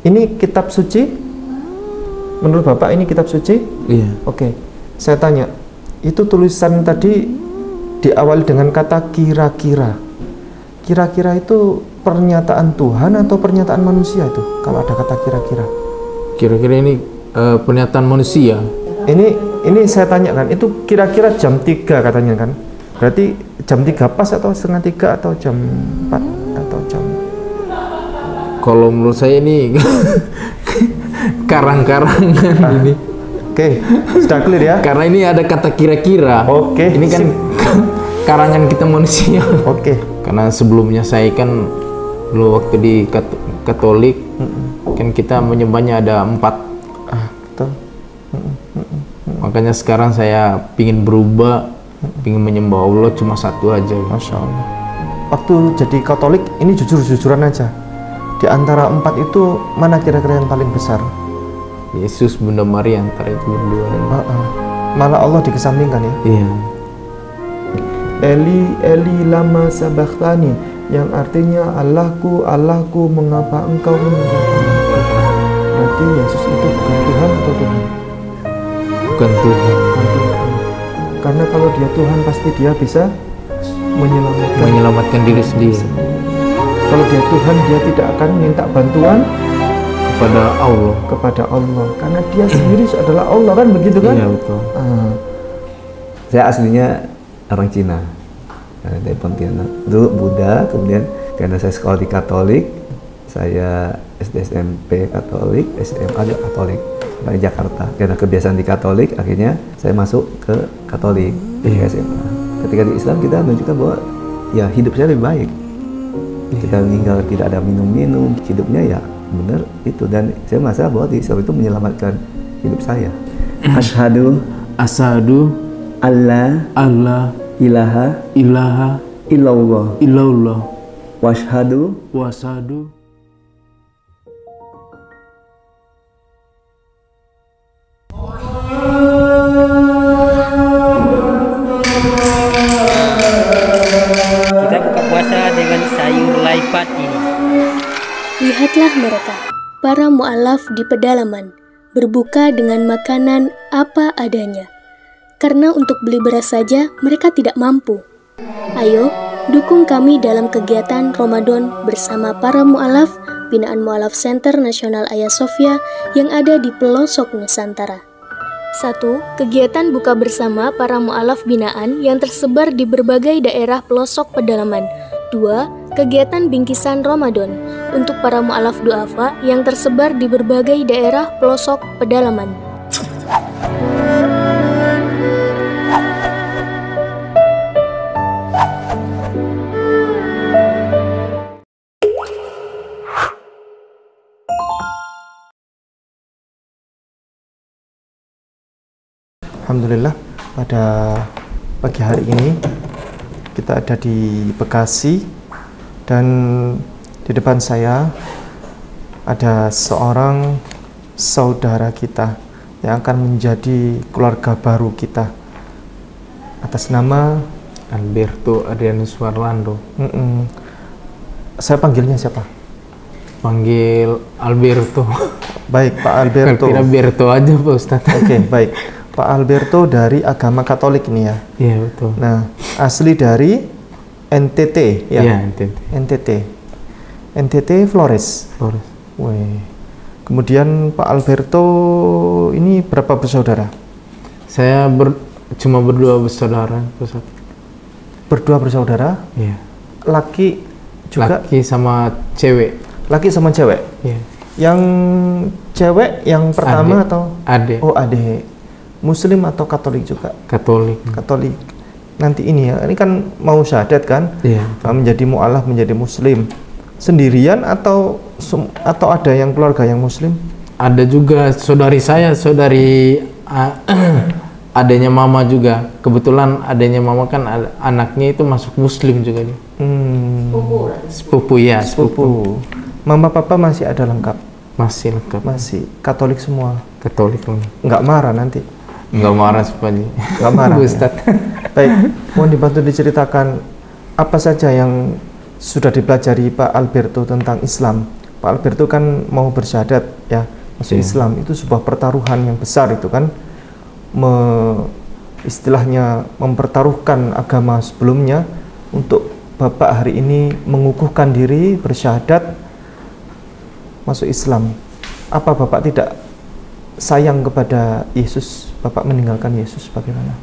Ini kitab suci? Menurut Bapak ini kitab suci? Iya. Oke. Saya tanya, itu tulisan tadi diawali dengan kata kira-kira. Kira-kira itu pernyataan Tuhan atau pernyataan manusia itu? Kalau ada kata kira-kira. Kira-kira ini pernyataan manusia. Ini saya tanyakan, itu kira-kira jam 3 katanya kan? Berarti jam 3 pas atau setengah 3 atau jam 4 atau jam? Kalau menurut saya ini karang-karangan ini. Oke, sudah clear ya? Karena ini ada kata kira-kira. Oke. Ini kan karangan kita manusia. Oke. Karena sebelumnya saya kan dulu waktu di Katolik, kan kita menyembahnya ada 4. Betul. Makanya sekarang saya pingin berubah, pingin menyembah Allah cuma 1 aja. Masya Allah. Waktu jadi Katolik, ini jujur-jujuran aja. Di antara 4 itu mana kira-kira yang paling besar? Yesus, Bunda Maria, antara itu berdua. Malah Allah dikesampingkan ya. Iya. Eli Eli lama sabachthani, yang artinya Allahku Allahku mengapa engkau meninggalkan aku. Berarti Yesus itu bukan Tuhan atau Tuhan? Bukan Tuhan. Karena kalau dia Tuhan pasti dia bisa menyelamatkan diri sendiri. Kalau dia Tuhan, dia tidak akan minta bantuan kepada Allah karena dia sendiri adalah Allah, kan begitu kan? Iya, betul. Saya aslinya orang Cina, dari Pontianak. Dulu Buddha, kemudian karena saya sekolah di Katolik, saya SD SMP Katolik, SMA juga Katolik di Jakarta. Karena kebiasaan di Katolik, akhirnya saya masuk ke Katolik di SMA. Ketika di Islam kita menunjukkan bahwa ya hidup saya lebih baik. Kita meninggal tidak ada minum-minum, hidupnya ya benar itu, dan saya merasa bahwa di Islam itu menyelamatkan hidup saya. Asyhadu Allah ilaha illallah washhadu kita buka puasa dengan sayur laipat ini. Lihatlah mereka, para mu'alaf di pedalaman, berbuka dengan makanan apa adanya. Karena untuk beli beras saja mereka tidak mampu. Ayo, dukung kami dalam kegiatan Ramadan bersama para mu'alaf binaan Mu'alaf Center Nasional Hagia Sophia yang ada di pelosok Nusantara. 1. Kegiatan buka bersama para mu'alaf binaan yang tersebar di berbagai daerah pelosok pedalaman. 2. Kegiatan bingkisan Ramadan untuk para mu'alaf du'afa yang tersebar di berbagai daerah pelosok pedalaman. Alhamdulillah, pada pagi hari ini kita ada di Bekasi dan di depan saya ada seorang saudara kita yang akan menjadi keluarga baru kita atas nama Alberto Adrianus Warlando. Saya panggilnya siapa? Panggil Alberto. Baik, Pak Alberto. Alberto aja Pak Ustadz. Oke, baik. Pak Alberto dari agama Katolik ini ya? Iya, betul. Nah, asli dari NTT ya? Iya, NTT Flores. Wih. Kemudian Pak Alberto ini berapa bersaudara? Saya cuma berdua bersaudara, Ustaz. Berdua bersaudara? Iya. Laki juga? Laki sama cewek. Laki sama cewek? Iya. Yang cewek yang pertama atau? Adik. Oh, adik. Muslim atau Katolik juga? Katolik. Katolik. Nanti ini ya, ini kan mau syahadat kan? Iya. Menjadi mu'alaf, menjadi Muslim. Sendirian atau ada yang keluarga yang Muslim? Ada juga saudari saya, saudari adanya mama juga. Kebetulan adanya mama kan anaknya itu masuk Muslim juga nih. Sepupu ya, sepupu. Mama papa masih ada lengkap? Masih lengkap. Masih Katolik semua? Katolik. Nggak marah nanti? Nggak marah sepanjang. Nggak marah. Ustaz. Baik, mohon dibantu diceritakan apa saja yang sudah dipelajari Pak Alberto tentang Islam Pak Albert itu kan mau bersyahadat ya, masuk Islam, itu sebuah pertaruhan yang besar itu kan, istilahnya mempertaruhkan agama sebelumnya untuk Bapak hari ini mengukuhkan diri, bersyahadat, masuk Islam. Apa Bapak tidak sayang kepada Yesus? Bapak meninggalkan Yesus bagaimana?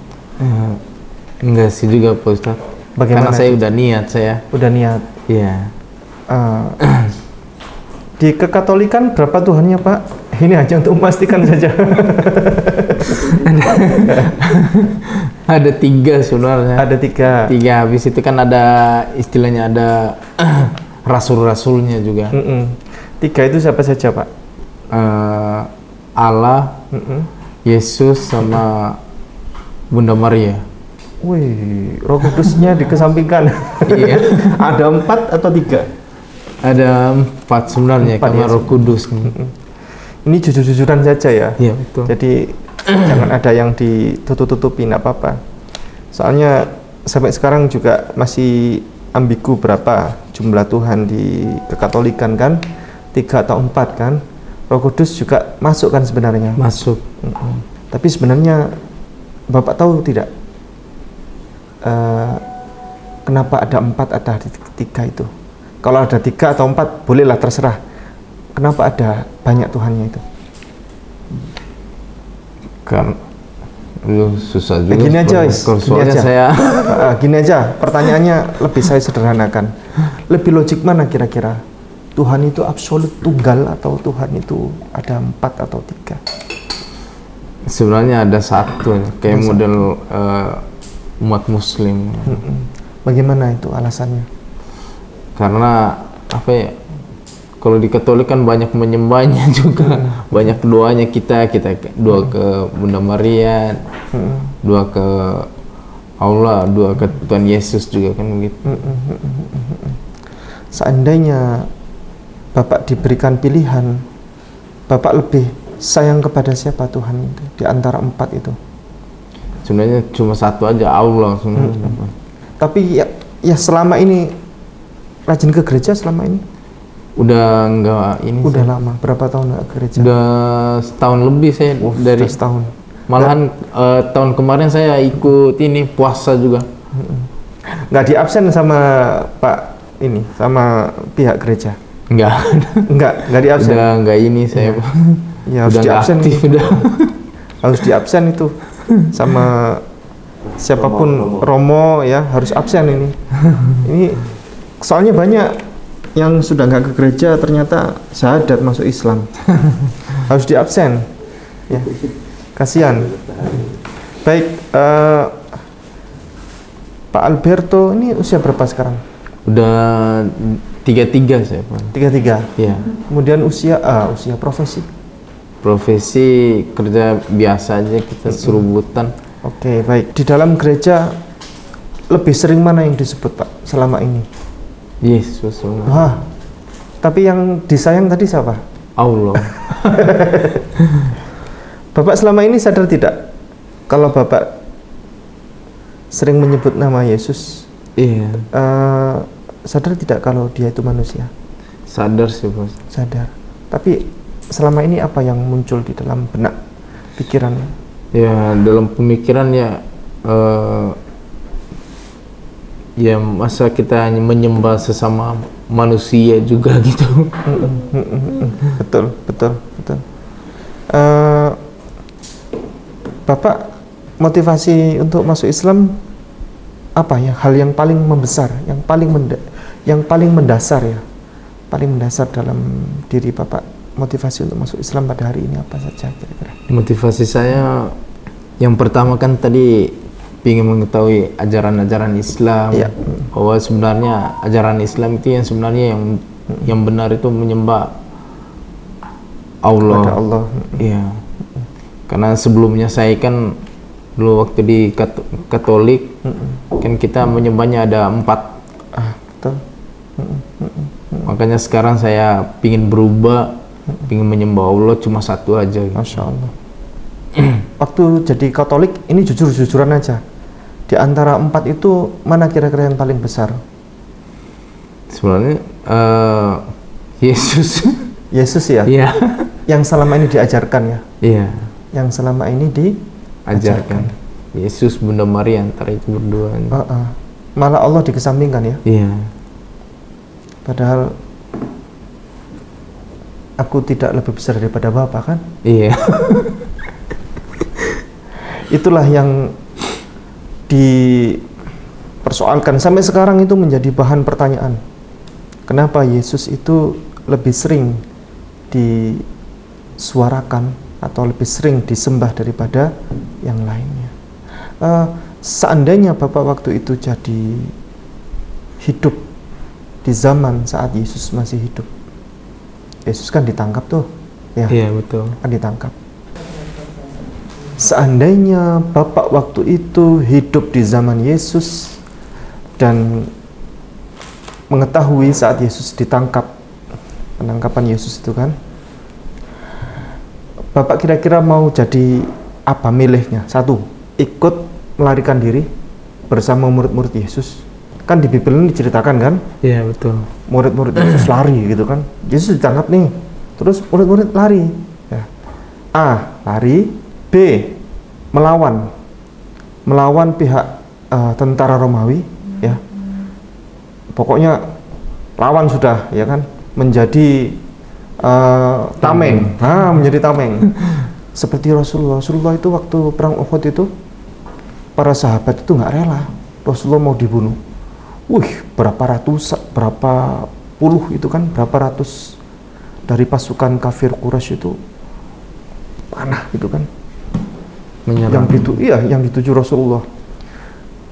Enggak sih juga Pak Ustadz. Bagaimana? Karena saya udah niat saya. Udah niat. Iya. Di kekatolikan berapa Tuhannya Pak? Ini hanya untuk memastikan saja. Ada 3 sebenarnya. Ada 3. 3, habis itu kan ada istilahnya ada rasul-rasulnya juga. 3 itu siapa saja Pak? Allah, Yesus sama Bunda Maria. Wih, Roh Kudusnya dikesampingkan. Iya. Ada 4 atau 3? Ada 4 sebenarnya, 4 karena ya, Roh Kudus. Ini jujur-jujuran saja ya. Iya betul. Jadi jangan ada yang ditutup-tutupi, nggak apa-apa. Soalnya sampai sekarang juga masih ambigu berapa jumlah Tuhan di kekatolikan kan, 3 atau 4 kan. Roh Kudus juga masuk kan sebenarnya. Masuk. Tapi sebenarnya Bapak tahu tidak kenapa ada 4 atau 3 itu? Kalau ada 3 atau 4 bolehlah, terserah. Kenapa ada banyak Tuhannya itu? Kan susah juga. Gini aja, soalnya saya gini aja, pertanyaannya lebih saya sederhanakan. Lebih logik mana kira-kira? Tuhan itu absolut tunggal atau Tuhan itu ada 4 atau 3? Sebenarnya ada 1, kayak model umat Muslim. Bagaimana itu alasannya? Karena apa ya? Kalau di Katolik kan banyak menyembahnya juga, banyak doanya kita doa ke Bunda Maria, doa ke Allah, doa ke Tuhan Yesus juga kan begitu. Seandainya Bapak diberikan pilihan, Bapak lebih sayang kepada siapa Tuhan itu di antara 4 itu? Sebenarnya cuma 1 aja, Allah sebenarnya. Tapi ya selama ini rajin ke gereja selama ini? Udah enggak ini. Udah lama. Berapa tahun nggak ke gereja? Udah setahun lebih saya dari setahun. Malahan tahun kemarin saya ikut ini puasa juga. Nggak di absen sama Pak ini, sama pihak gereja? Nggak di absen. Udah enggak ini saya. Ya harus udah di absen. Aktif, udah. Harus di absen itu sama siapapun Romo ya, harus absen ini. Ini soalnya banyak yang sudah nggak ke gereja ternyata syahadat masuk Islam. Harus di absen ya, kasihan. Baik, Pak Alberto ini usia berapa sekarang? Udah 33 saya Pak. 33? Iya. Kemudian usia profesi kerja biasa aja, kita serubutan. Oke, baik. Di dalam gereja lebih sering mana yang disebut Pak selama ini? Yesus. Wah, tapi yang disayang tadi siapa? Allah. Bapak selama ini sadar tidak kalau Bapak sering menyebut nama Yesus? Iya. Sadar tidak kalau dia itu manusia? Sadar sih Bos. Sadar. Tapi selama ini apa yang muncul di dalam benak pikiran? Ya dalam pemikiran ya ya masa kita hanya menyembah sesama manusia juga gitu. Betul. Bapak motivasi untuk masuk Islam apa ya? Hal yang paling membesar, yang paling mendasar ya, paling mendasar dalam diri Bapak, motivasi untuk masuk Islam pada hari ini apa saja kira-kira? Motivasi saya yang pertama kan tadi ingin mengetahui ajaran-ajaran Islam, ya. Bahwa sebenarnya ajaran Islam itu yang sebenarnya yang benar itu menyembah Allah. Pada Allah. Iya. Karena sebelumnya saya kan dulu waktu di Katolik kan kita menyembahnya ada 4. Betul. Makanya sekarang saya ingin berubah, ingin menyembah Allah cuma 1 aja. Masya Allah. Waktu jadi Katolik ini jujur-jujuran aja, di antara 4 itu mana kira-kira yang paling besar? Sebenarnya Yesus. Yesus ya? Iya. Yang selama ini diajarkan ya? Iya. Yang selama ini Ajarkan. Yesus, Bunda Maria, antara itu berdua. Malah Allah dikesampingkan ya? Iya. Padahal aku tidak lebih besar daripada Bapak kan? Iya. Itulah yang dipersoalkan sampai sekarang, itu menjadi bahan pertanyaan. Kenapa Yesus itu lebih sering disuarakan atau lebih sering disembah daripada yang lainnya? Seandainya Bapak waktu itu jadi hidup di zaman saat Yesus masih hidup, Yesus kan ditangkap tuh, ya? Iya, betul. Kan ditangkap. Seandainya Bapak waktu itu hidup di zaman Yesus dan mengetahui saat Yesus ditangkap, penangkapan Yesus itu kan, Bapak kira-kira mau jadi apa milihnya? Satu, ikut melarikan diri bersama murid-murid Yesus. Kan di Bible ini diceritakan kan? Iya, betul. Murid-murid Yesus lari gitu kan. Yesus ditangkap nih, terus murid-murid lari. Ya. A, lari. B, melawan pihak tentara Romawi, ya. Pokoknya lawan sudah, ya kan, menjadi tameng. Menjadi tameng. Seperti Rasulullah itu waktu perang Uhud itu, para sahabat itu nggak rela Rasulullah mau dibunuh. Berapa puluh itu kan, berapa ratus dari pasukan kafir Quraisy itu panah gitu kan. Menyerang. Yang dituju Rasulullah.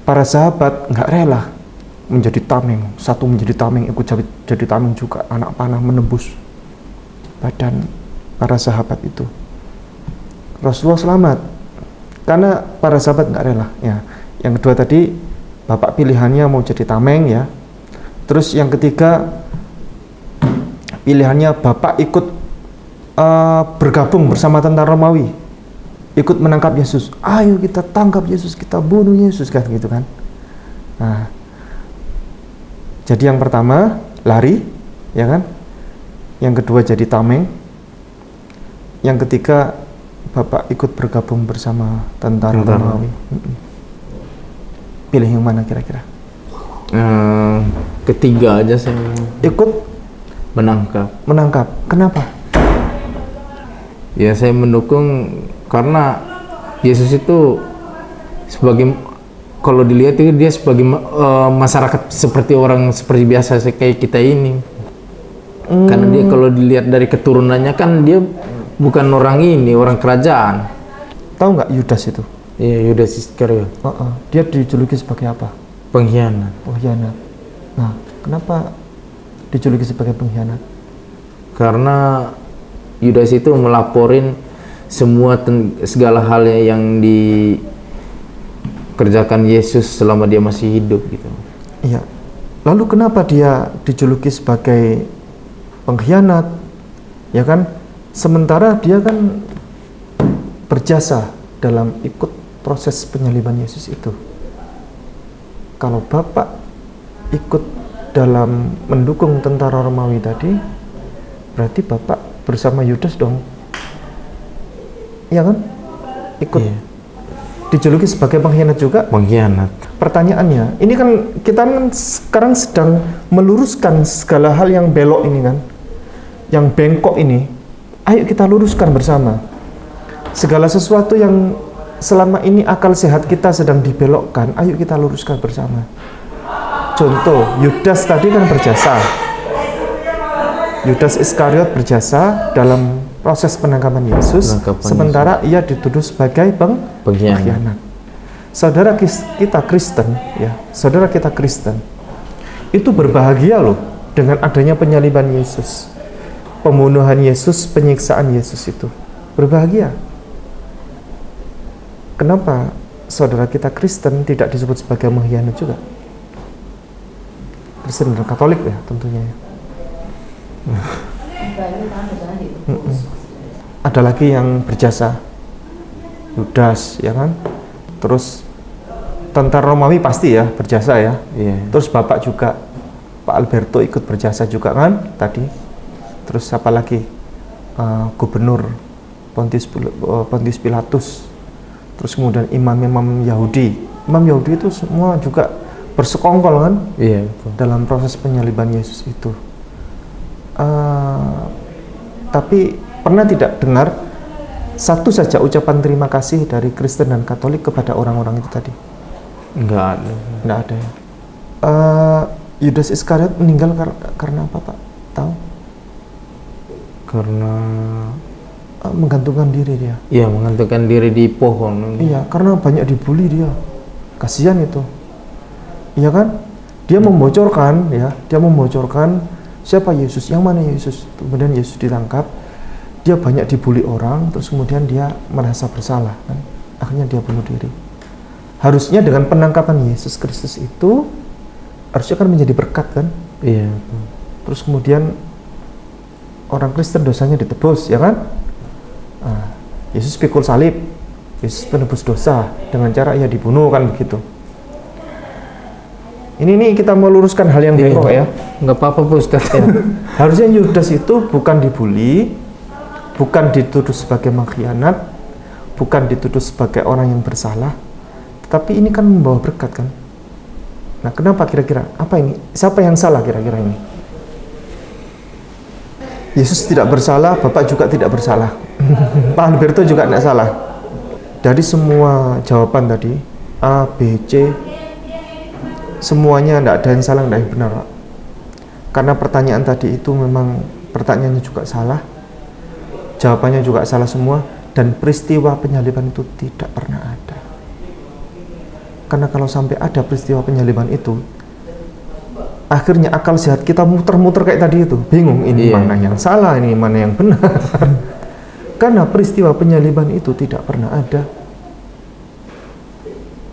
Para sahabat nggak rela menjadi tameng, satu menjadi tameng, ikut jadi tameng juga, anak panah menembus badan para sahabat itu. Rasulullah selamat karena para sahabat nggak rela. Ya. Yang kedua tadi, Bapak pilihannya mau jadi tameng, ya. Terus yang ketiga, pilihannya Bapak ikut bergabung bersama tentara Romawi, ikut menangkap Yesus. Ayo kita tangkap Yesus, kita bunuh Yesus, kan gitu kan. Nah, jadi yang pertama lari, ya kan. Yang kedua jadi tameng. Yang ketiga Bapak ikut bergabung bersama tentara Romawi. Pilih yang mana kira-kira? Ketiga aja saya. Ikut menangkap. Kenapa? Ya, saya mendukung karena Yesus itu sebagai, kalau dilihat itu dia sebagai masyarakat seperti orang seperti biasa kayak kita ini. Karena dia kalau dilihat dari keturunannya kan dia bukan orang kerajaan. Tahu nggak Yudas itu? Iya, Yudas Iskariot. Dia dijuluki sebagai apa? Pengkhianat. Nah, kenapa dijuluki sebagai pengkhianat? Karena Yudas itu melaporin segala hal yang dikerjakan Yesus selama dia masih hidup gitu. Iya. Lalu kenapa dia dijuluki sebagai pengkhianat? Ya kan? Sementara dia kan berjasa dalam ikut proses penyaliban Yesus itu. Kalau Bapak ikut dalam mendukung tentara Romawi tadi, berarti Bapak bersama Yudas dong. Iya kan? Ikut. Iya. Dijuluki sebagai pengkhianat juga? Pengkhianat. Pertanyaannya, ini kan kita sekarang sedang meluruskan segala hal yang belok ini kan, yang bengkok ini. Ayo kita luruskan bersama. Segala sesuatu yang selama ini akal sehat kita sedang dibelokkan, ayo kita luruskan bersama. Contoh, Yudas tadi kan berjasa. Yudas Iskariot berjasa dalam proses penangkapan Yesus, sementara ia dituduh sebagai pengkhianat. Saudara kita Kristen, ya, saudara kita Kristen, itu berbahagia loh dengan adanya penyaliban Yesus, pembunuhan Yesus, penyiksaan Yesus itu. Berbahagia. Kenapa saudara kita Kristen tidak disebut sebagai pengkhianat juga? Kristen dan Katolik ya tentunya. Ada lagi yang berjasa, Yudas, ya kan? Terus tentara Romawi pasti ya berjasa ya. Yeah. Terus Bapak juga, Pak Alberto ikut berjasa juga kan tadi. terus apa lagi, gubernur Pontius Pilatus, terus kemudian imam-imam Yahudi. Imam Yahudi itu semua juga bersekongkol kan, Iya, betul. dalam proses penyaliban Yesus itu. Tapi pernah tidak dengar satu saja ucapan terima kasih dari Kristen dan Katolik kepada orang-orang itu tadi? Enggak ada. Nggak ada ya. Yudas Iskariot meninggal karena apa, Pak? Tahu? Karena Menggantungkan diri dia. iya, menggantungkan diri di pohon. Iya, karena banyak dibully dia. Kasihan itu. Iya kan? Dia membocorkan ya, dia membocorkan siapa Yesus, yang mana Yesus. Kemudian Yesus ditangkap. Dia banyak dibully orang, terus kemudian dia merasa bersalah kan. Akhirnya dia bunuh diri. Harusnya dengan penangkapan Yesus Kristus itu harusnya kan menjadi berkat kan? Iya. Terus kemudian orang Kristen dosanya ditebus, ya kan? Yesus pikul salib, Yesus penebus dosa dengan cara ia dibunuh kan begitu. Ini kita meluruskan hal yang bengkok ya. Nggak apa-apa, Pak Ustadz. Ya. Harusnya Yudas itu bukan dibully, bukan dituduh sebagai mengkhianat, bukan dituduh sebagai orang yang bersalah, tetapi ini kan membawa berkat kan. Nah, kenapa kira-kira? Apa ini? Siapa yang salah kira-kira ini? Yesus tidak bersalah, Bapak juga tidak bersalah. Pak Alberto juga tidak salah. Dari semua jawaban tadi, A, B, C, semuanya tidak ada yang salah, tidak ada yang benar, Pak. Karena pertanyaan tadi itu memang pertanyaannya juga salah, jawabannya juga salah semua, dan peristiwa penyaliban itu tidak pernah ada. Karena kalau sampai ada peristiwa penyaliban itu, akhirnya akal sehat kita muter-muter kayak tadi itu, bingung ini mana yang salah, ini mana yang benar. Karena peristiwa penyaliban itu tidak pernah ada.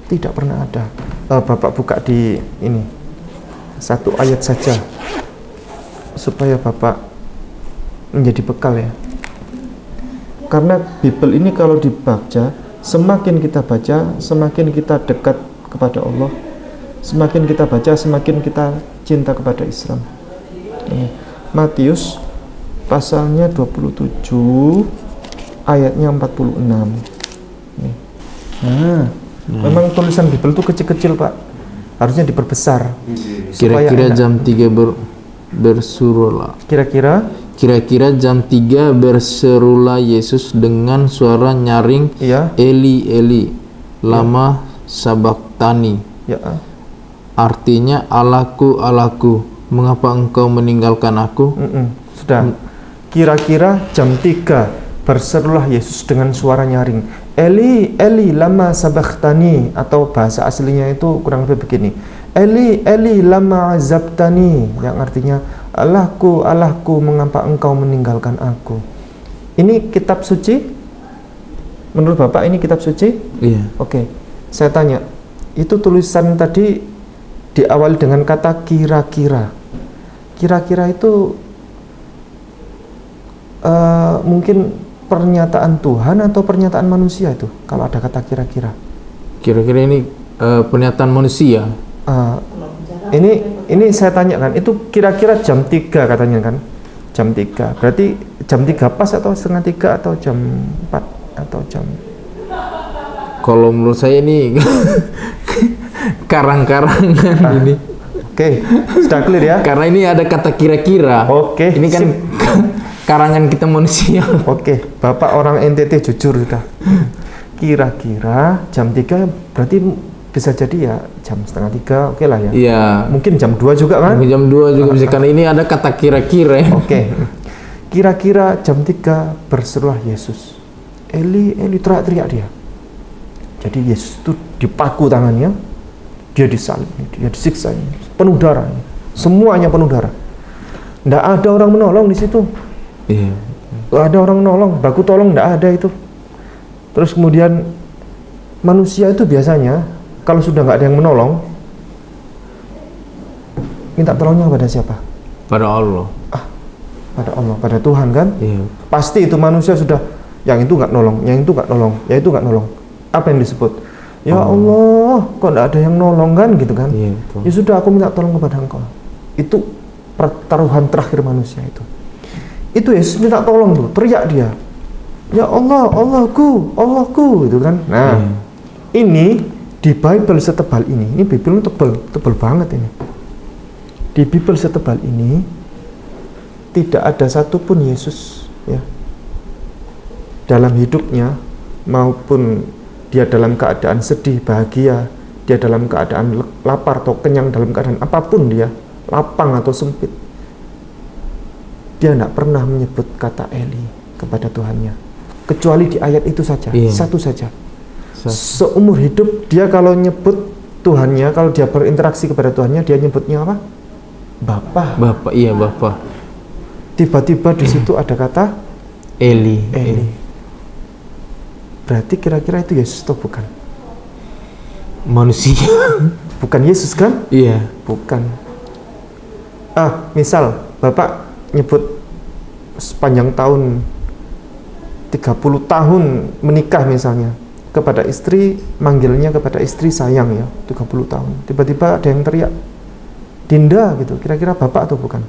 Tidak pernah ada. Bapak buka di ini satu ayat saja supaya Bapak menjadi bekal ya. Karena Bible ini kalau dibaca, semakin kita baca, semakin kita dekat kepada Allah. Semakin kita baca, semakin kita cinta kepada Islam. Matius pasalnya 27 ayatnya 46. Memang tulisan Bible itu kecil-kecil, Pak. Harusnya diperbesar. Kira-kira jam 3 berserulah. Kira-kira jam 3 berserulah Yesus dengan suara nyaring, iya. Eli, Eli, lama sabaktani. Ya. Artinya, Allahku, Allahku, mengapa engkau meninggalkan aku? Sudah. Kira-kira jam 3 berserulah Yesus dengan suara nyaring, Eli, Eli, lama sabakhtani, atau bahasa aslinya itu kurang lebih begini, Eli, Eli, lama azabtani, yang artinya, Allahku, Allahku, mengapa engkau meninggalkan aku. Ini kitab suci? Menurut Bapak ini kitab suci? Iya. Oke, saya tanya, itu tulisan tadi diawali dengan kata kira-kira. Kira-kira itu mungkin pernyataan Tuhan atau pernyataan manusia itu kalau ada kata kira-kira? Kira-kira ini pernyataan manusia. Ini saya tanyakan, itu kira-kira jam 3 katanya kan? Jam 3. Berarti jam 3 pas atau setengah 3 atau jam 4 atau jam? Kalau menurut saya ini karang-karangan ini. Oke, sudah clear ya? Karena ini ada kata kira-kira. Oke. Ini kan karangan kita manusia. Oke, Bapak orang NTT jujur sudah. Kira-kira jam 3 berarti bisa jadi ya jam setengah 3, oke lah ya. Iya. Mungkin jam 2 juga kan? Mungkin jam 2 juga bisa, karena ini ada kata kira-kira. Oke. Kira-kira jam 3 berserulah Yesus. Eli, Eli, teriak-teriak dia. Jadi Yesus itu dipaku tangannya, dia disalib, dia disiksa, penuh darah. Semuanya penuh darah. Nggak ada orang menolong di situ. Iya. Nggak ada orang menolong, baku tolong nggak ada itu. Terus kemudian manusia itu biasanya kalau sudah nggak ada yang menolong, minta tolongnya kepada siapa? Pada Allah. Pada Allah, pada Tuhan kan? Iya. Pasti itu manusia sudah, yang itu nggak nolong, yang itu nggak nolong, yang itu nggak nolong. Apa yang disebut? Ya Allah, kok nggak ada yang nolong kan, gitu kan? Iya, betul. Ya sudah, aku minta tolong kepada Engkau. Itu pertaruhan terakhir manusia itu. Itu Yesus minta tolong tuh, teriak dia. Ya Allah, Allahku, Allahku, gitu kan. Nah, ini di Bible setebal ini Bible tebal banget ini. Di Bible setebal ini tidak ada satupun Yesus ya dalam hidupnya, maupun dia dalam keadaan sedih, bahagia, dia dalam keadaan lapar atau kenyang, dalam keadaan apapun dia, lapang atau sempit, dia tidak pernah menyebut kata Eli kepada Tuhannya, kecuali di ayat itu saja, satu saja. Seumur hidup dia kalau nyebut Tuhannya, kalau dia berinteraksi kepada Tuhannya, dia nyebutnya apa? Bapa. Bapa, iya Bapa. Tiba-tiba di situ ada kata Eli. Berarti kira-kira itu Yesus atau bukan? Manusia. Bukan Yesus kan? Iya. Bukan. Misal Bapak nyebut sepanjang tahun 30 tahun menikah misalnya, kepada istri, manggilnya kepada istri sayang ya, 30 tahun. Tiba-tiba ada yang teriak Dinda gitu. Kira-kira Bapak atau bukan?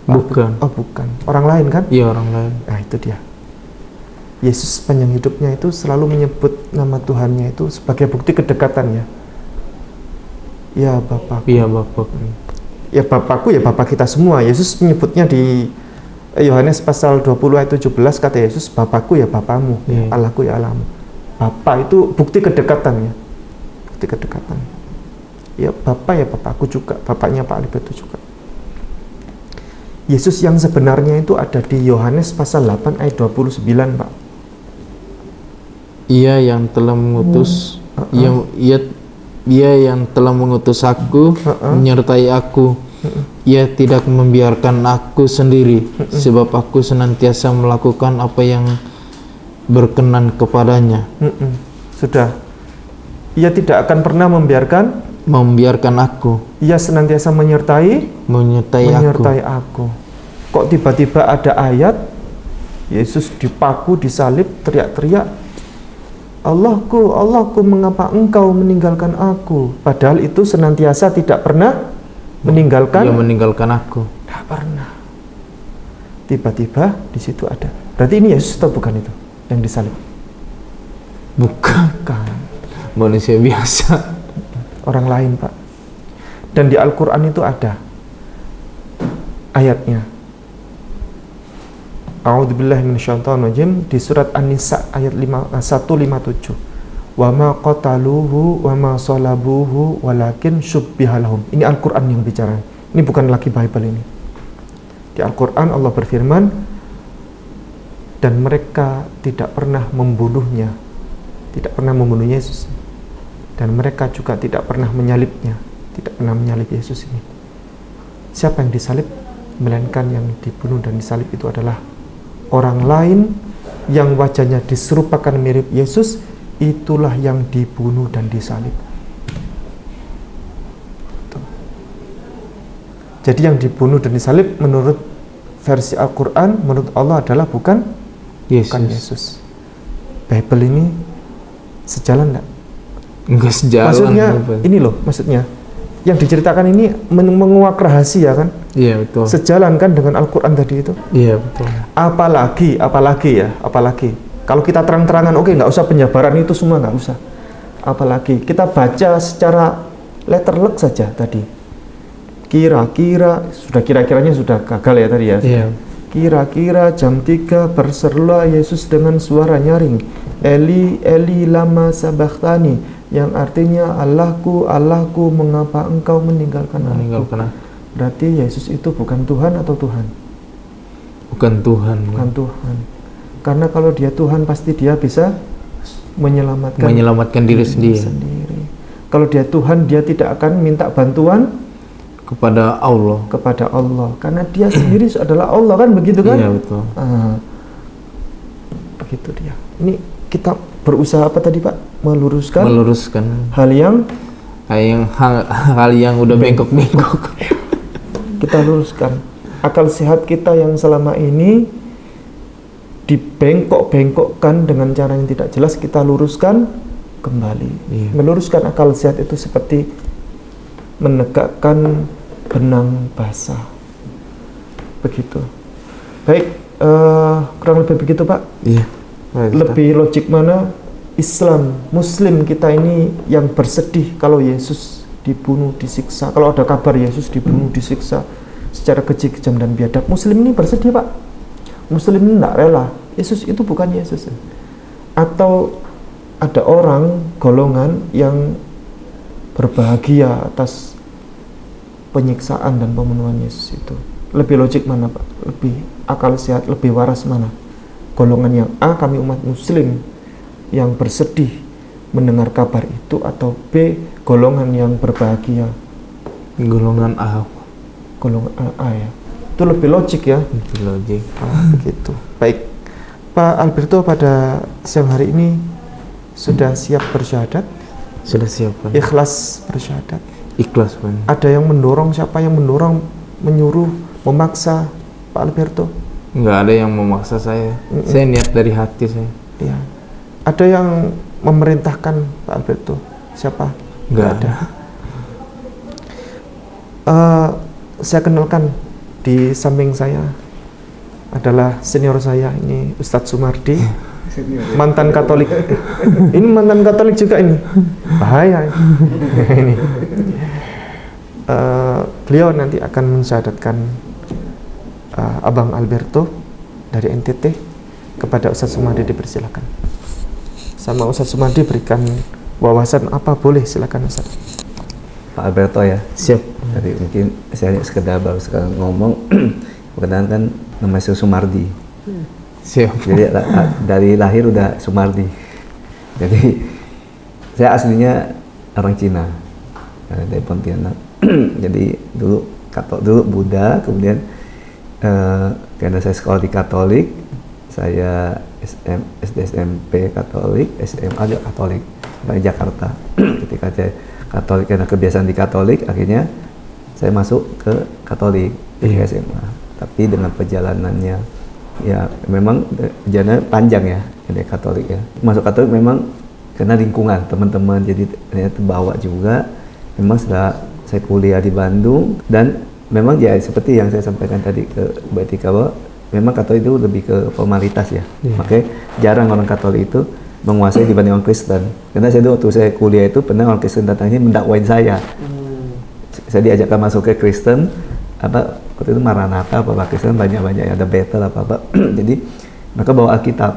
Bukan. Oh, bukan. Orang lain kan? Iya, orang lain. Nah, itu dia. Yesus sepanjang hidupnya itu selalu menyebut nama Tuhannya itu sebagai bukti kedekatannya. Ya Bapakku. Iya, Bapakku. Ya Bapakku, ya Bapak kita semua. Yesus menyebutnya di Yohanes pasal 20 ayat 17, kata Yesus, Bapakku ya Bapamu, ya Allahku ya Allahmu. Bapa itu bukti kedekatannya. Bukti kedekatan. Ya Bapak ya Bapakku juga, Bapaknya Pak Alberto juga. Yesus yang sebenarnya itu ada di Yohanes pasal 8 ayat 29, Pak. Ia yang telah mengutus, ia yang telah mengutus aku, menyertai aku. Ia tidak membiarkan aku sendiri, sebab aku senantiasa melakukan apa yang berkenan kepadanya. Sudah. Ia tidak akan pernah membiarkan aku. Ia senantiasa menyertai aku. Kok tiba-tiba ada ayat Yesus dipaku, disalib, teriak-teriak, Allahku, Allahku, mengapa engkau meninggalkan aku? Padahal itu senantiasa tidak pernah meninggalkan aku. Tidak pernah. Tiba-tiba di situ ada. Berarti ini Yesus atau bukan itu yang disalib? Bukan. Manusia biasa. Orang lain, Pak. Dan di Al-Quran itu ada ayatnya. A'udzubillahi minasyaitonirrajim, di surat An-Nisa ayat 157. Wa ma qataluhu wa ma salabuhu walakin syubbiha lahum. Ini Al-Qur'an yang bicara. Ini bukan lagi Bible ini. Di Al-Qur'an Allah berfirman, dan mereka tidak pernah membunuhnya. Tidak pernah membunuh Yesus. Dan mereka juga tidak pernah menyalibnya. Tidak pernah menyalib Yesus ini. Siapa yang disalib? Melainkan yang dibunuh dan disalib itu adalah orang lain yang wajahnya diserupakan mirip Yesus, itulah yang dibunuh dan disalib. Tuh. Jadi yang dibunuh dan disalib menurut versi Al-Quran, menurut Allah adalah bukan Yesus. Bible ini sejalan enggak? Enggak sejalan. Maksudnya ini loh, maksudnya yang diceritakan ini menguak rahasia kan? Iya, betul. Sejalan kan dengan Al-Quran tadi itu? Iya, betul. Apalagi kalau kita terang-terangan, oke, nggak usah penjabaran itu semua, nggak usah. Apalagi kita baca secara letterlek saja tadi. Kira-kiranya sudah gagal ya tadi ya. Iya. Kira-kira jam 3 berserulah Yesus dengan suara nyaring, Eli, Eli, lama sabachthani, yang artinya, Allahku, Allahku, mengapa engkau meninggalkan aku? Berarti Yesus itu bukan Tuhan atau Tuhan? Bukan Tuhan. Karena kalau dia Tuhan, pasti dia bisa menyelamatkan diri sendiri. Kalau dia Tuhan, dia tidak akan minta bantuan kepada Allah. Karena dia sendiri adalah Allah, kan begitu kan? Iya, betul. Begitu dia. Ini kita berusaha apa tadi, Pak? Meluruskan hal yang udah bengkok-bengkok. Kita luruskan akal sehat kita yang selama ini dibengkok-bengkokkan dengan cara yang tidak jelas, kita luruskan kembali. Meluruskan akal sehat itu seperti menegakkan benang basah. Begitu. Baik, Kurang lebih begitu Pak. Iya. Baik, Lebih logik mana Islam, Muslim kita ini yang bersedih kalau Yesus dibunuh, disiksa. Kalau ada kabar Yesus dibunuh, disiksa secara keji, kejam dan biadab, Muslim ini bersedih Pak. Muslim ini tidak rela. Yesus itu bukan Yesus. Atau ada orang, golongan yang berbahagia atas penyiksaan dan pembunuhan Yesus itu. Lebih logik mana Pak? Lebih akal sehat, lebih waras mana? Golongan yang A, kami umat Muslim yang bersedih mendengar kabar itu, atau B, golongan yang berbahagia? golongan A. Golongan A ya. Itu lebih logik ya. Lebih logik. Begitu. Baik. Pak Alberto pada siang hari ini sudah siap bersyahadat? Sudah siap, Pak. Ikhlas bersyahadat? Ikhlas, Pak. Ada yang mendorong, siapa yang mendorong, menyuruh, memaksa Pak Alberto? Nggak ada yang memaksa saya. Saya niat dari hati saya. Iya. Ada yang memerintahkan Pak Alberto? Siapa? Nggak ada. Saya kenalkan, di samping saya adalah senior saya, ini Ustadz Sumardi, mantan Katolik. Ini mantan Katolik juga ini, bahaya ini. Beliau nanti akan mensyahadatkan Abang Alberto dari NTT. Kepada Ustadz Sumardi dipersilakan. Sama Ustadz Sumardi berikan wawasan apa boleh, silakan Ustadz. Pak Alberto ya. Siap. Jadi mungkin saya sekedar baru sekarang ngomong, perkenalan kan nama saya Sumardi. Siap. Jadi dari lahir udah Sumardi. Jadi saya aslinya orang Cina, dari Pontianak. Jadi dulu Buddha, kemudian karena saya sekolah di Katolik, saya SD SMP Katolik, SMA juga Katolik di Jakarta. Ketika saya Katolik, karena kebiasaan di Katolik, akhirnya saya masuk ke Katolik di SMA. Tapi dengan perjalanannya, ya memang perjalanan panjang ya dari Katolik ya. Masuk Katolik memang karena lingkungan teman-teman, jadi terbawa juga. Memang setelah saya kuliah di Bandung, dan memang ya seperti yang saya sampaikan tadi ke Mbak Tika, bahwa memang Katolik itu lebih ke formalitas ya. Makanya jarang orang Katolik itu menguasai dibanding orang Kristen. Karena saya dulu waktu saya kuliah itu pernah orang Kristen datang ini mendakwain saya. Saya diajakkan masuk ke Kristen, waktu itu Maranatha apa Kristen banyak-banyak, ada Bethel apa. Jadi mereka bawa Alkitab,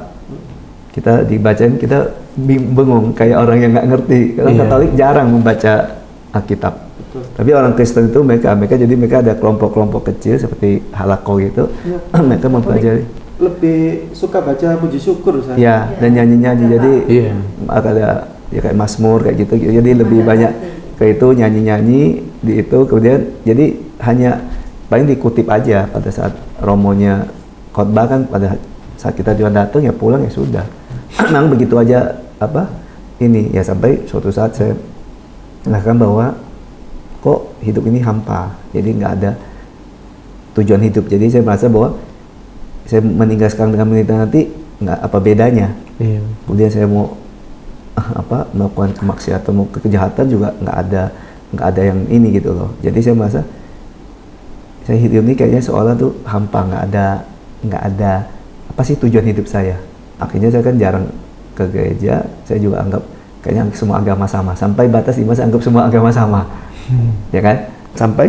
kita dibacain, kita bingung kayak orang yang nggak ngerti. Karena Katolik jarang membaca Alkitab. Tapi orang Kristen itu mereka ada kelompok-kelompok kecil seperti halako gitu. Mereka mempelajari. Lebih suka baca puji syukur saya. Ya, dan nyanyi-nyanyi, jadi ada ya kayak Mazmur kayak gitu. Jadi lebih banyak kayak itu nyanyi-nyanyi di itu, kemudian jadi hanya paling dikutip aja pada saat romonya khotbah kan, pada saat kita juga datang ya pulang ya sudah. Memang begitu aja ini ya, sampai suatu saat saya merasakan bahwa kok hidup ini hampa, jadi nggak ada tujuan hidup. Jadi saya merasa bahwa saya meninggal sekarang dengan meninggal nanti nggak apa bedanya. Kemudian saya mau melakukan kemaksiatan, mau kejahatan juga nggak ada yang ini gitu loh. Jadi saya merasa saya hidup ini kayaknya seolah tuh hampa, nggak ada apa sih tujuan hidup saya. Akhirnya saya kan jarang ke gereja, saya juga anggap kayaknya semua agama sama, sampai batas di mana saya anggap semua agama sama. Ya kan, sampai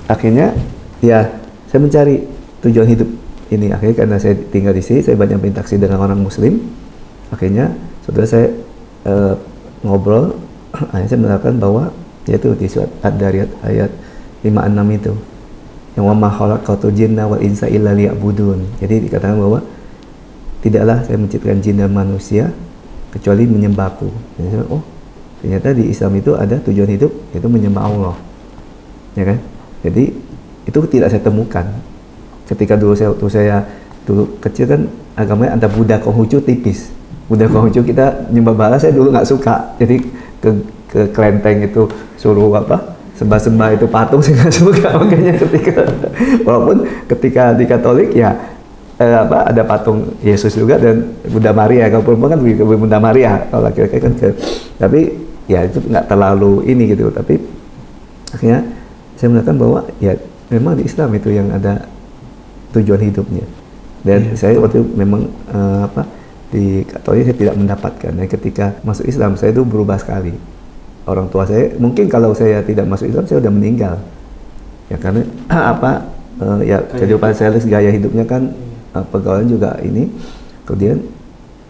akhirnya ya saya mencari tujuan hidup ini. Akhirnya karena saya tinggal di sini, saya banyak berinteraksi dengan orang Muslim. Akhirnya setelah saya ngobrol, akhirnya saya menerapkan bahwa yaitu di surat Ad-Dariyat ayat 56 itu, yang wa ma khalaqatul jinna wal insa illa liya'budun. Jadi dikatakan bahwa tidaklah saya menciptakan jin dan manusia kecuali menyembahku. Jadi saya, ternyata di Islam itu ada tujuan hidup, yaitu menyembah Allah, ya kan? Jadi itu tidak saya temukan ketika waktu saya dulu kecil kan, agamanya ada Buddha Konghucu tipis. Buddha Konghucu kita nyembah bala, saya dulu nggak suka. Jadi ke kelenteng itu suruh sembah-sembah itu patung, saya nggak suka. Makanya walaupun ketika di Katolik ya ada patung Yesus juga dan Bunda Maria. Kalau perempuan kan begitu, Bunda Maria, kalau laki-laki kan tapi ya itu nggak terlalu ini gitu. Tapi akhirnya saya mengatakan bahwa ya memang di Islam itu yang ada tujuan hidupnya. Dan saya waktu itu memang di Katolik saya tidak mendapatkan. Dan ketika masuk Islam saya itu berubah sekali. Orang tua saya mungkin kalau saya tidak masuk Islam saya udah meninggal. Ya karena ya kehidupan saya, gaya hidupnya kan pergaulan juga ini. Kemudian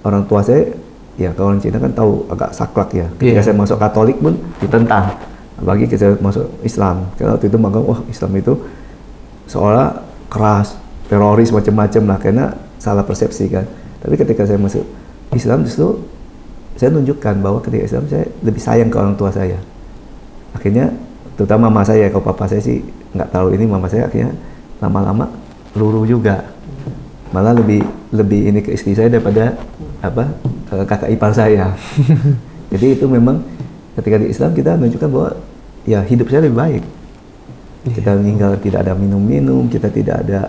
orang tua saya, ya kalau orang Cina kan tahu agak saklek ya. Ketika saya masuk Katolik pun ditentang. Bagi saya masuk Islam, karena waktu itu menganggap wah Islam itu seolah keras, teroris macam-macam lah, karena salah persepsi kan. Tapi ketika saya masuk Islam justru saya tunjukkan bahwa ketika Islam saya lebih sayang ke orang tua saya. Akhirnya terutama mama saya, kalau papa saya sih nggak tahu ini, mama saya akhirnya lama-lama luru juga. Malah lebih ini ke istri saya daripada kakak ipar saya. Jadi itu memang ketika di Islam kita menunjukkan bahwa ya hidup saya lebih baik. Kita meninggal tidak ada minum-minum, kita tidak ada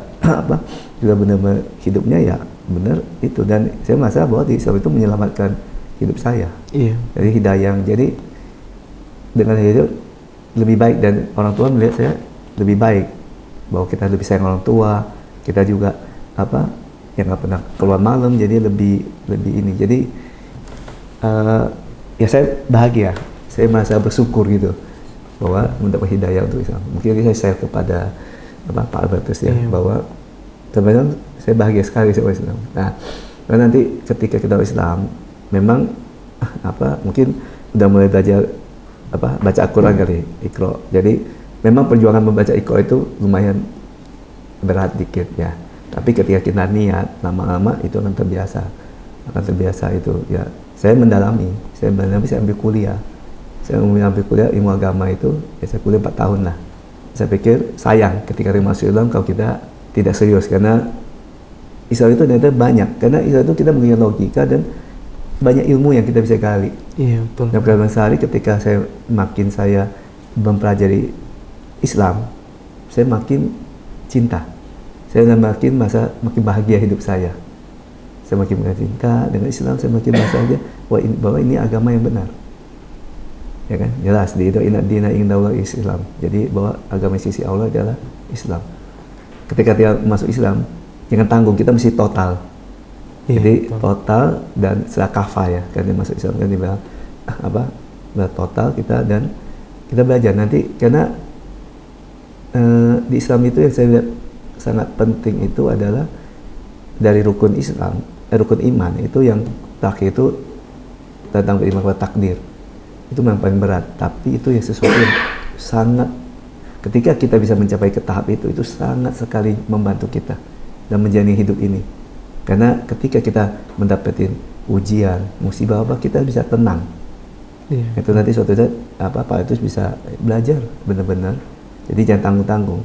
juga benar-benar hidupnya ya benar itu. Dan saya merasa bahwa di Islam itu menyelamatkan hidup saya. Jadi hidayah. Jadi dengan hidup lebih baik dan orang tua melihat saya lebih baik, bahwa kita lebih sayang orang tua, kita juga yang nggak pernah keluar malam, jadi lebih ini. Jadi ya saya bahagia, saya merasa bersyukur gitu bahwa mendapat hidayah untuk Islam. Mungkin ini saya share kepada Pak Albertus ya, bahwa sebenarnya saya bahagia sekali sama Islam. Nah, nanti ketika kita Islam, memang mungkin udah mulai belajar baca Al-Quran kali, Iqra. Jadi memang perjuangan membaca Iqra itu lumayan berat dikit ya. Tapi ketika kita niat, lama-lama itu akan terbiasa itu ya. Saya mendalami, saya ambil kuliah. Saya ambil kuliah ilmu agama itu, ya saya kuliah 4 tahun lah. Saya pikir sayang ketika masuk Islam kalau kita tidak serius, karena Islam itu ternyata banyak. Karena Islam itu kita punya logika dan banyak ilmu yang kita bisa gali. Iya, betul. Dan beberapa hari ketika saya mempelajari Islam, saya makin cinta. Saya makin bahagia hidup saya. Saya makin cinta dengan Islam, saya makin bahagia bahwa ini agama yang benar. Ya kan? Jelas di itu inna dina indallah Islam. Jadi bahwa agama sisi Allah adalah Islam. Ketika kita masuk Islam, jangan tanggung, kita mesti total. Jadi total dan sakafah ya. Kan dia masuk Islam kan dia bilang total kita, dan kita belajar nanti, karena di Islam itu yang saya lihat sangat penting itu adalah dari rukun Islam, rukun iman itu yang terakhir itu tentang beriman kepada takdir. Itu yang paling berat, tapi itu ya sesuatu yang sangat, ketika kita bisa mencapai ke tahap itu sangat sekali membantu kita dan menjalani hidup ini. Karena ketika kita mendapatkan ujian, musibah kita bisa tenang. Itu nanti suatu saat Pak itu bisa belajar benar-benar. Jadi jangan tanggung-tanggung.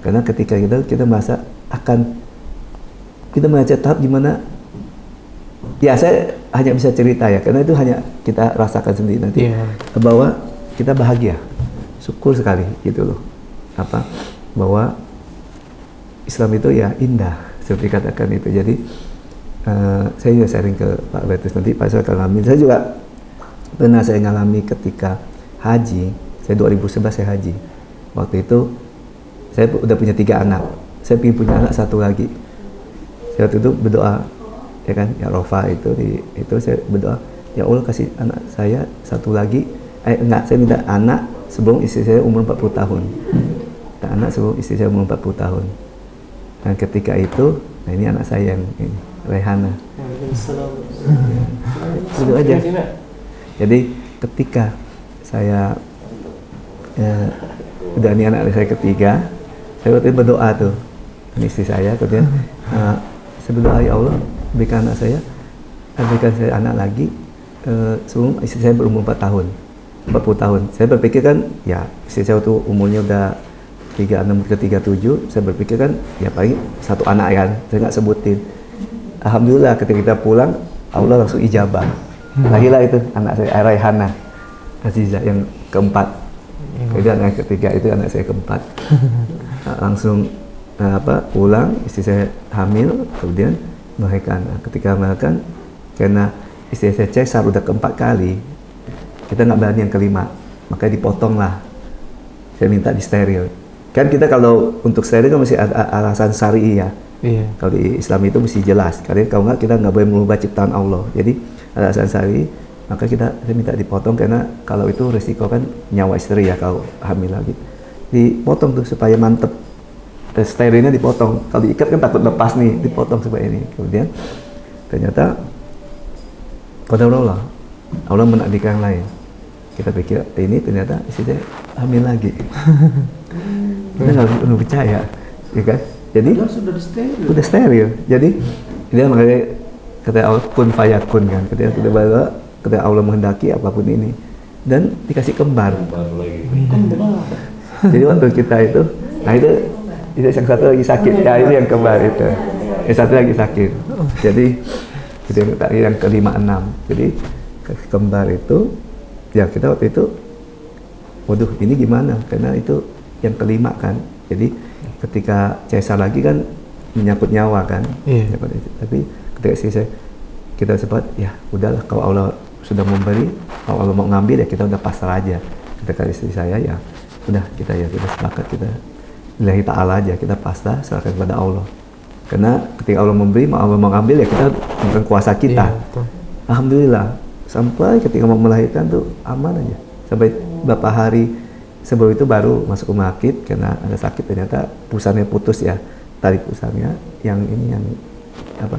Karena ketika kita merasa kita mengajar tahap gimana, ya saya hanya bisa cerita ya, karena itu hanya kita rasakan sendiri nanti, bahwa kita bahagia, syukur sekali gitu loh, bahwa Islam itu ya indah seperti katakan itu. Jadi saya juga sharing ke Pak Albertus, nanti Pak saya akan ngalamin. Saya juga pernah saya ngalami ketika haji, saya 2011 saya haji. Waktu itu saya udah punya 3 anak, saya ingin punya anak 1 lagi. Saya waktu itu berdoa, ya kan, ya Rofa itu saya berdoa, ya Allah kasih anak saya 1 lagi. Saya minta anak sebelum istri saya umur 40 tahun. Minta anak sebelum istri saya umur 40 tahun. Dan ketika itu, nah ini anak saya yang ini, Rehana. Itu aja. Jadi ketika saya udah ini anak saya ketiga, saya waktu itu berdoa tuh, ini istri saya, kemudian saya berdoa, ya Allah berikan anak saya, berikan saya anak lagi sebelum istri saya berumur 40 tahun. Saya berpikir kan, ya istri saya waktu umurnya udah 36 ke 37, saya berpikir kan, ya paling 1 anak kan, saya nggak sebutin. Alhamdulillah ketika kita pulang, Allah langsung ijabah. Lagilah itu anak saya, Raihana Aziza yang keempat. Jadi anak ketiga itu anak saya keempat. Langsung pulang, istri saya hamil, kemudian melahirkan. Ketika melahirkan, karena istri saya cesar udah keempat kali, kita nggak berani yang kelima, makanya dipotong lah. Saya minta di steril. Kan kita kalau untuk steril kan masih ada alasan syar'i ya. Iya. Kalau di Islam itu mesti jelas. Karena kalau nggak kita nggak boleh mengubah ciptaan Allah. Jadi alasan Sari, maka saya minta dipotong karena kalau itu resiko kan nyawa istri ya kalau hamil lagi. Dipotong tuh supaya mantep. Dan sterilnya dipotong. Kalau diikat kan takut lepas nih, dipotong supaya ini. Kemudian ternyata pada Allah menakdirkan yang lain. Kita pikir ini ternyata istri hamil lagi. Kita nggak percaya, ya kan? Jadi sudah steril. Jadi dia makanya kata Allah kun fayakun kan. Ketika Allah menghendaki apapun ini dan dikasih kembar. Jadi waktu kita itu, nah itu yang satu lagi sakit, ya itu yang kembar itu. Yang satu lagi sakit. Jadi itu yang ke-5-6. Jadi kembar itu, ya kita waktu itu, waduh ini gimana? Karena itu yang ke-5 kan. Jadi ketika cesar lagi kan menyangkut nyawa kan. Iya. Tapi ketika kita sempat, ya udahlah kalau Allah sudah memberi, kalau Allah mau ngambil ya kita udah pasrah aja. Ketika istri saya ya udah kita sepakat kita lillahi ta'ala aja, kita pasrah serahkan kepada Allah. Karena ketika Allah memberi, Allah mau ngambil ya kita bukan kuasa kita. Iya, Alhamdulillah sampai ketika mau melahirkan tuh aman aja. Sampai beberapa hari sebelum itu baru masuk rumah sakit karena ada sakit, ternyata pusarnya putus ya, tali pusarnya yang ini yang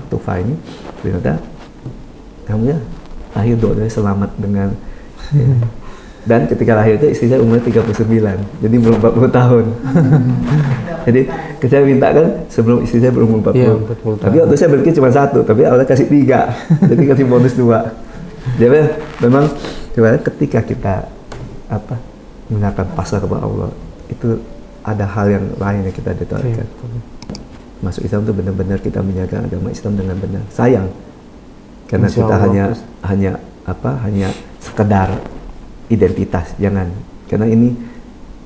tufa ini ternyata alhamdulillah lahir doanya selamat dengan ya. Dan ketika lahir itu istri saya umurnya 39, jadi belum 40 tahun. Jadi saya minta kan sebelum istri saya berumur 40. Iya, tapi waktu saya berpikir cuma 1, tapi Allah kasih 3, jadi kasih bonus 2. Jadi memang ketika kita menggunakan pasrah kepada Allah, itu ada hal yang lain yang kita ditawarkan. Masuk Islam itu benar-benar kita menjaga agama Islam dengan benar. Sayang karena Insya kita Allah. hanya sekedar identitas, jangan. Karena ini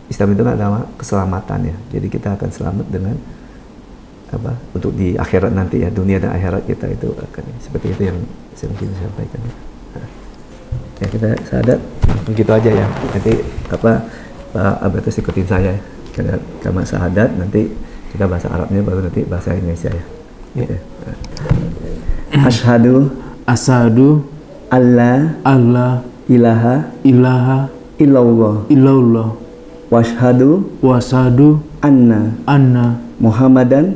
Islam itu adalah keselamatan ya. Jadi kita akan selamat dengan untuk di akhirat nanti ya, dunia dan akhirat kita itu akan seperti itu yang saya mungkin sampaikan. Ya kita sadar begitu aja ya. Nanti Pak Albertus ikutin saya karena kama syahadat, nanti kita bahasa Arabnya baru nanti bahasa Indonesia ya. Ya. Asyhadu Allah ilaha illallah washhadu anna Muhammadan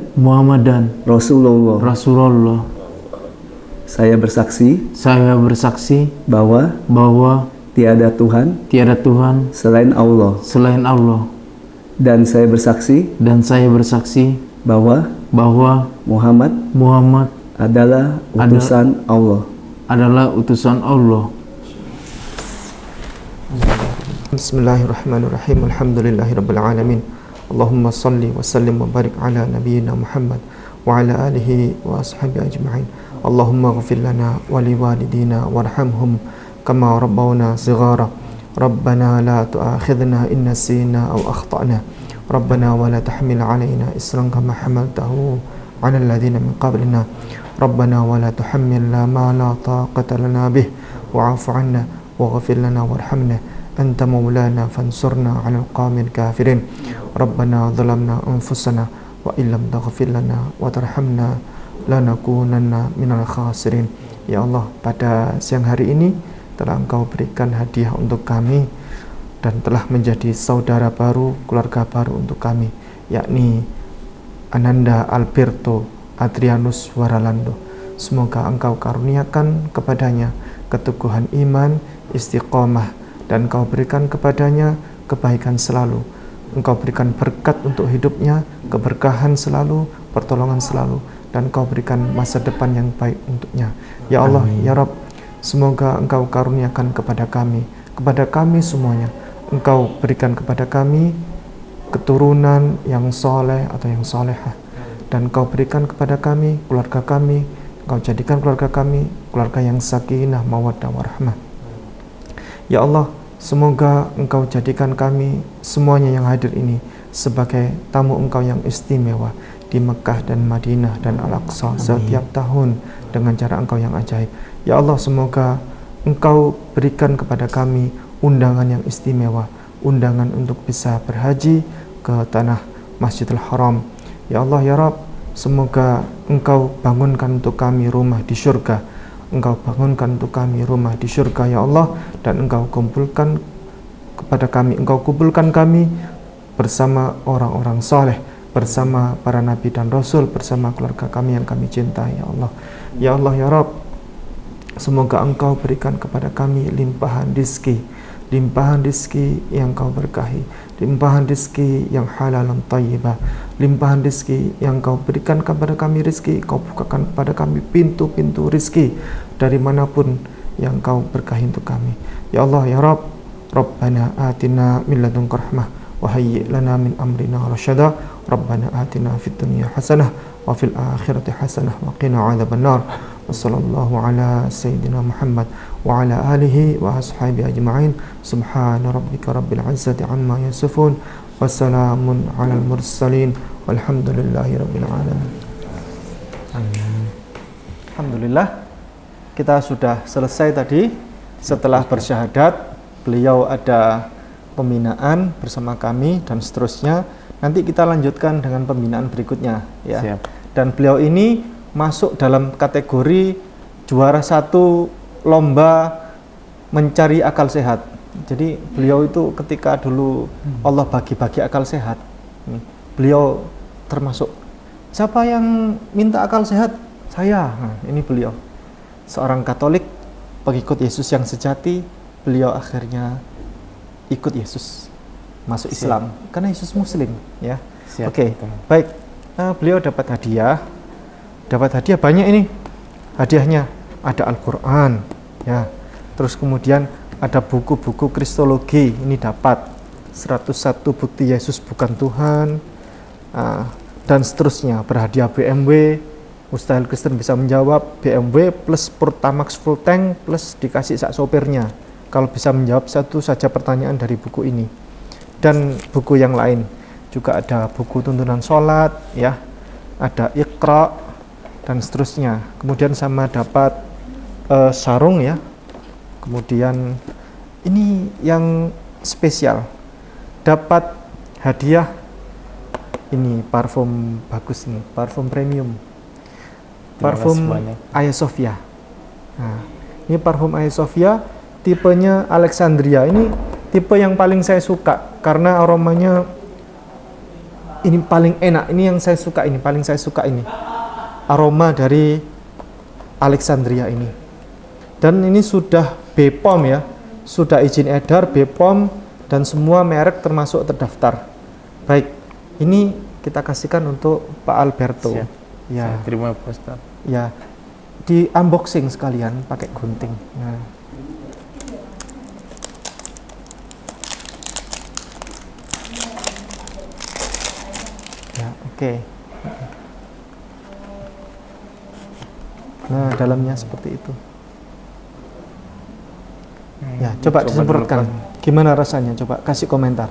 Rasulullah. Saya bersaksi bahwa tiada Tuhan selain Allah. Dan saya bersaksi bahwa Muhammad adalah utusan Allah. Bismillahirrahmanirrahim. Alhamdulillahirabbil alamin. Allahumma salli wa sallim wa barik ala nabiyyina Muhammad wa ala alihi wa ashabihi ajma'in. Allahumma ighfir lana wa liwalidina warhamhum kama rabbawna shighara. Rabbana la tu'akhidhna in nasina aw akhtana. Rabbana wa la tahmil alaina isran kama hamaltahu 'ala alladhina min qablina. Rabbana wa la tuhammilna ma la taqata lana bih wa'fu 'anna waghfir lana warhamna anta maulana fansurna 'alal qawmil kafirin. Rabbana zalamna anfusana wa illam taghfir lana wa tarhamna lanakunanna minal khasirin. Ya Allah, pada siang hari ini telah Engkau berikan hadiah untuk kami dan telah menjadi saudara baru, keluarga baru untuk kami, yakni Ananda Alberto Adrianus Waralando. Semoga Engkau karuniakan kepadanya keteguhan iman, istiqomah, dan Engkau berikan kepadanya kebaikan selalu. Engkau berikan berkat untuk hidupnya, keberkahan selalu, pertolongan selalu, dan Engkau berikan masa depan yang baik untuknya. Ya Allah, amin. Ya Rabb, semoga Engkau karuniakan kepada kami semuanya. Engkau berikan kepada kami keturunan yang soleh atau yang solehah, dan Engkau berikan kepada kami, keluarga kami, Engkau jadikan keluarga kami keluarga yang sakinah, mawaddah, warahmah. Ya Allah, semoga Engkau jadikan kami semuanya yang hadir ini sebagai tamu Engkau yang istimewa di Mekah dan Madinah dan Al-Aqsa setiap tahun dengan cara Engkau yang ajaib. Ya Allah, semoga Engkau berikan kepada kami undangan yang istimewa, undangan untuk bisa berhaji ke tanah Masjidil Haram. Ya Allah, ya Rabb, Semoga Engkau bangunkan untuk kami rumah di surga. Engkau bangunkan untuk kami rumah di surga ya Allah, dan Engkau kumpulkan kepada kami, Engkau kumpulkan kami bersama orang-orang soleh, bersama para nabi dan rasul, bersama keluarga kami yang kami cintai ya Allah. Ya Allah ya Rabb, semoga Engkau berikan kepada kami limpahan rizki yang Kau berkahi, limpahan rizki yang halal dan thayyibah, limpahan rizki yang Kau berikan kepada kami rizki, Kau bukakan kepada kami pintu-pintu rizki dari manapun yang Kau berkahi untuk kami. Ya Allah ya Rabb, Rabbana atina min ladunka rahmah wa hayyi' lana min amrina rasyada. Rabbana atina fid dunya hasanah wa fil akhirati hasanah wa qina adzabannar. Wassallallahu ala sayyidina Muhammad wa ala alihi wa ashabihi ajma'in. Subhana rabbika rabbil izzati amma yasifun wa salamun alal mursalin walhamdulillahi rabbil alamin. Alhamdulillah, kita sudah selesai tadi. Setelah bersyahadat, beliau ada pembinaan bersama kami dan seterusnya. Nanti kita lanjutkan dengan pembinaan berikutnya ya. Siap. Dan beliau ini masuk dalam kategori juara 1 lomba mencari akal sehat. Jadi beliau itu ketika dulu Allah bagi-bagi akal sehat, beliau termasuk, siapa yang minta akal sehat? Saya. Nah, ini beliau seorang Katolik, pengikut Yesus yang sejati. Beliau akhirnya ikut Yesus, masuk Islam karena Yesus Muslim ya. Oke, baik. Beliau dapat hadiah banyak ini. Hadiahnya ada Al-Quran ya, terus kemudian ada buku-buku kristologi, ini dapat 101 bukti Yesus bukan Tuhan, dan seterusnya. Berhadiah BMW, mustahil Kristen bisa menjawab, BMW plus Pertamax full tank plus dikasih sak sopirnya kalau bisa menjawab satu saja pertanyaan dari buku ini. Dan buku yang lain juga ada, buku tuntunan sholat ya, ada Iqra dan seterusnya. Kemudian sama dapat sarung ya. Kemudian ini yang spesial, dapat hadiah ini parfum bagus, ini parfum premium, parfum Hagia Sophia. Nah, ini parfum Hagia Sophia tipenya Alexandria. Ini tipe yang paling saya suka karena aromanya ini paling enak. Ini yang saya suka, ini paling saya suka, ini aroma dari Alexandria ini. Dan ini sudah BPOM ya, sudah izin edar BPOM dan semua merek termasuk terdaftar. Baik, ini kita kasihkan untuk Pak Alberto. Siap. Ya, Terima kasih Ustaz. Ya, di unboxing sekalian pakai gunting. Nah. Ya, oke. Nah, dalamnya seperti itu. Ya, coba disemprotkan. Gimana rasanya? Coba kasih komentar.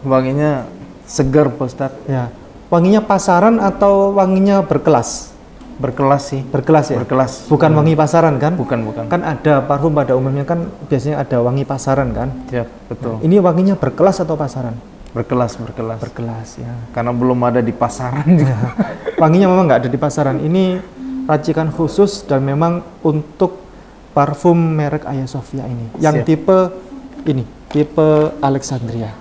Wanginya segar Pak Ustaz. Ya. Wanginya pasaran atau wanginya berkelas? Berkelas sih. Berkelas ya? Berkelas. Bukan wangi pasaran kan? Bukan. Kan ada parfum pada umumnya kan biasanya ada wangi pasaran kan? Siap, betul. Ini wanginya berkelas atau pasaran? Berkelas. Berkelas ya. Karena belum ada di pasaran juga. Wanginya memang nggak ada di pasaran. Ini racikan khusus dan memang untuk parfum merek Hagia Sophia ini. Yang Siap. tipe ini, tipe Alexandria.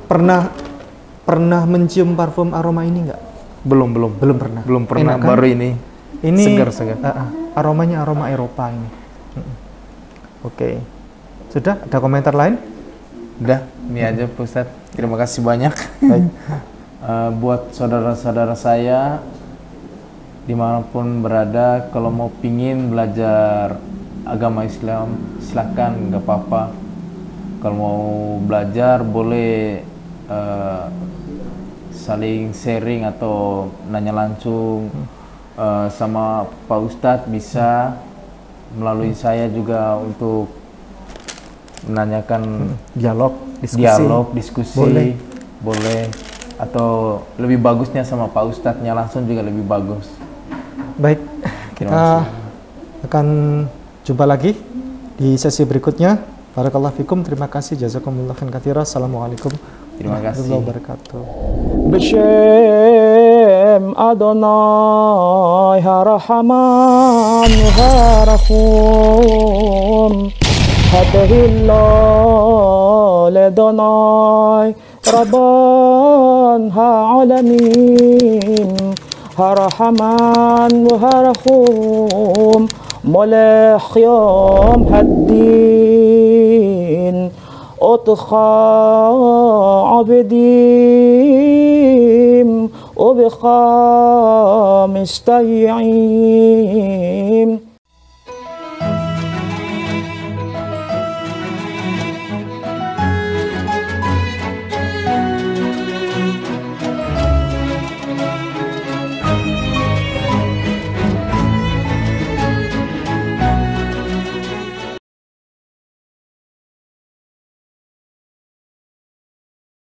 Pernah mencium parfum aroma ini nggak? Belum pernah. Belum pernah. Enak, kan? Baru ini segar. Aromanya aroma Eropa ini. Oke. Sudah ada komentar lain? Udah, ini aja Pak Ustadz. Terima kasih banyak. Baik. Buat saudara-saudara saya dimanapun berada, kalau mau pingin belajar agama Islam, silakan, nggak apa-apa. Kalau mau belajar boleh saling sharing atau nanya langsung sama Pak Ustadz, bisa melalui saya juga untuk menanyakan dialog, diskusi boleh, atau lebih bagusnya sama Pak Ustadznya langsung juga lebih bagus. Baik, kita akan jumpa lagi di sesi berikutnya. Barakallahu fikum, terima kasih, jazakumullah khairan katsira. Assalamualaikum Terima kasih. warahmatullahi wabarakatuh. Bishem Adonai Harahaman Harahum Hadahillah Ledonai Rabban Ha'alamin Harahaman Harahum Molech Yom Haddin أطخى عبديم وبخا مستيعين